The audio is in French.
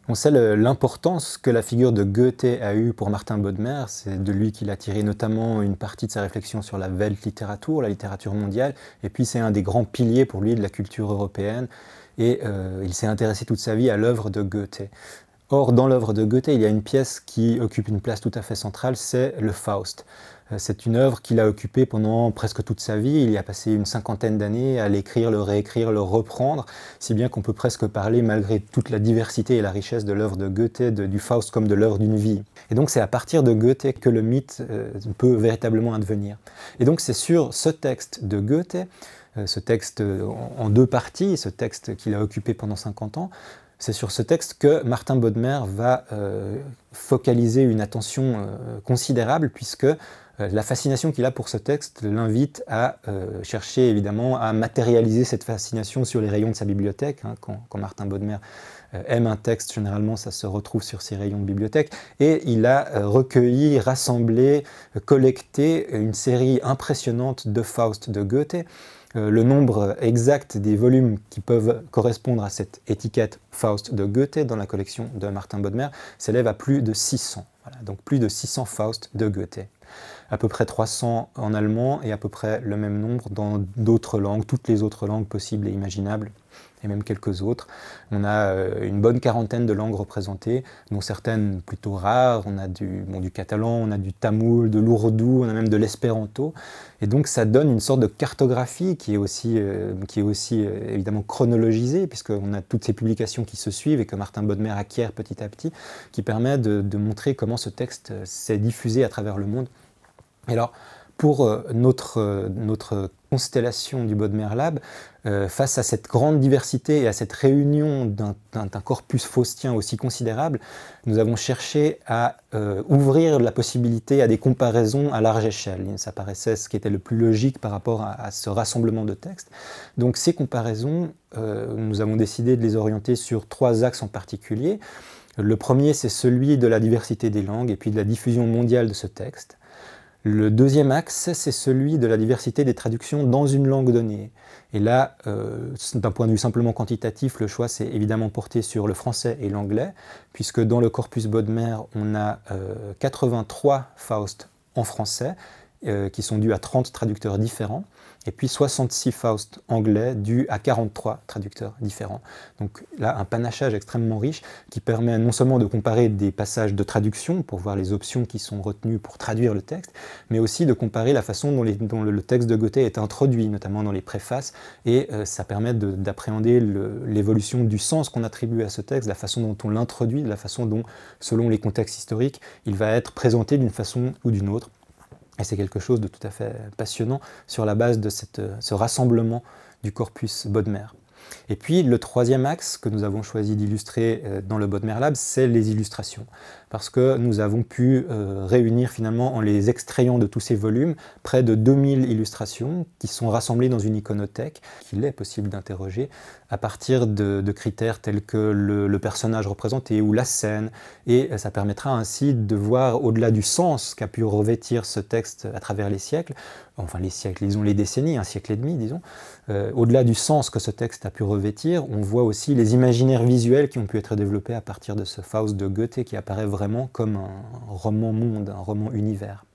On sait l'importance que la figure de Goethe a eue pour Martin Bodmer. C'est de lui qu'il a tiré notamment une partie de sa réflexion sur la Weltliteratur, la littérature mondiale. Et puis c'est un des grands piliers pour lui de la culture européenne. Et il s'est intéressé toute sa vie à l'œuvre de Goethe. Or, dans l'œuvre de Goethe, il y a une pièce qui occupe une place tout à fait centrale, c'est le Faust. C'est une œuvre qu'il a occupée pendant presque toute sa vie. Il y a passé une cinquantaine d'années à l'écrire, le réécrire, le reprendre, si bien qu'on peut presque parler, malgré toute la diversité et la richesse de l'œuvre de Goethe, du Faust comme de l'œuvre d'une vie. Et donc c'est à partir de Goethe que le mythe peut véritablement advenir. Et donc c'est sur ce texte de Goethe, ce texte en deux parties, ce texte qu'il a occupé pendant 50 ans, c'est sur ce texte que Martin Bodmer va focaliser une attention considérable, puisque la fascination qu'il a pour ce texte l'invite à chercher évidemment à matérialiser cette fascination sur les rayons de sa bibliothèque. Quand Martin Bodmer aime un texte, généralement ça se retrouve sur ses rayons de bibliothèque, et il a recueilli, rassemblé, collecté une série impressionnante de Faust de Goethe. Le nombre exact des volumes qui peuvent correspondre à cette étiquette Faust de Goethe dans la collection de Martin Bodmer s'élève à plus de 600. Voilà, donc plus de 600 Faust de Goethe. À peu près 300 en allemand et à peu près le même nombre dans d'autres langues, toutes les autres langues possibles et imaginables, et même quelques autres. On a une bonne quarantaine de langues représentées, dont certaines plutôt rares. On a du catalan, on a du tamoul, de l'ourdou, on a même de l'espéranto. Et donc ça donne une sorte de cartographie qui est aussi évidemment chronologisée, puisqu'on a toutes ces publications qui se suivent et que Martin Bodmer acquiert petit à petit, qui permet de montrer comment ce texte s'est diffusé à travers le monde. Et alors, pour notre constellation du Bodmer Lab, face à cette grande diversité et à cette réunion d'un corpus faustien aussi considérable, nous avons cherché à ouvrir la possibilité à des comparaisons à large échelle. Ça paraissait ce qui était le plus logique par rapport à ce rassemblement de textes. Donc ces comparaisons, nous avons décidé de les orienter sur 3 axes en particulier. Le premier, c'est celui de la diversité des langues et puis de la diffusion mondiale de ce texte. Le deuxième axe, c'est celui de la diversité des traductions dans une langue donnée. Et là, d'un point de vue simplement quantitatif, le choix s'est évidemment porté sur le français et l'anglais, puisque dans le corpus Bodmer, on a 83 Faust en français, qui sont dus à 30 traducteurs différents, et puis 66 Faust anglais dus à 43 traducteurs différents. Donc là, un panachage extrêmement riche qui permet non seulement de comparer des passages de traduction pour voir les options qui sont retenues pour traduire le texte, mais aussi de comparer la façon dont le texte de Goethe est introduit, notamment dans les préfaces, et ça permet d'appréhender l'évolution du sens qu'on attribue à ce texte, la façon dont on l'introduit, la façon dont, selon les contextes historiques, il va être présenté d'une façon ou d'une autre. Et c'est quelque chose de tout à fait passionnant sur la base de ce rassemblement du corpus Bodmer. Et puis le troisième axe que nous avons choisi d'illustrer dans le Bodmer Lab, c'est les illustrations. Parce que nous avons pu réunir finalement, en les extrayant de tous ces volumes, près de 2000 illustrations qui sont rassemblées dans une iconothèque qu'il est possible d'interroger à partir de critères tels que le personnage représenté ou la scène. Et ça permettra ainsi de voir au-delà du sens qu'a pu revêtir ce texte à travers les siècles, enfin les siècles, disons les décennies, un siècle et demi, disons, au-delà du sens que ce texte a pu revêtir, on voit aussi les imaginaires visuels qui ont pu être développés à partir de ce Faust de Goethe qui apparaît vraiment comme un roman monde, un roman univers.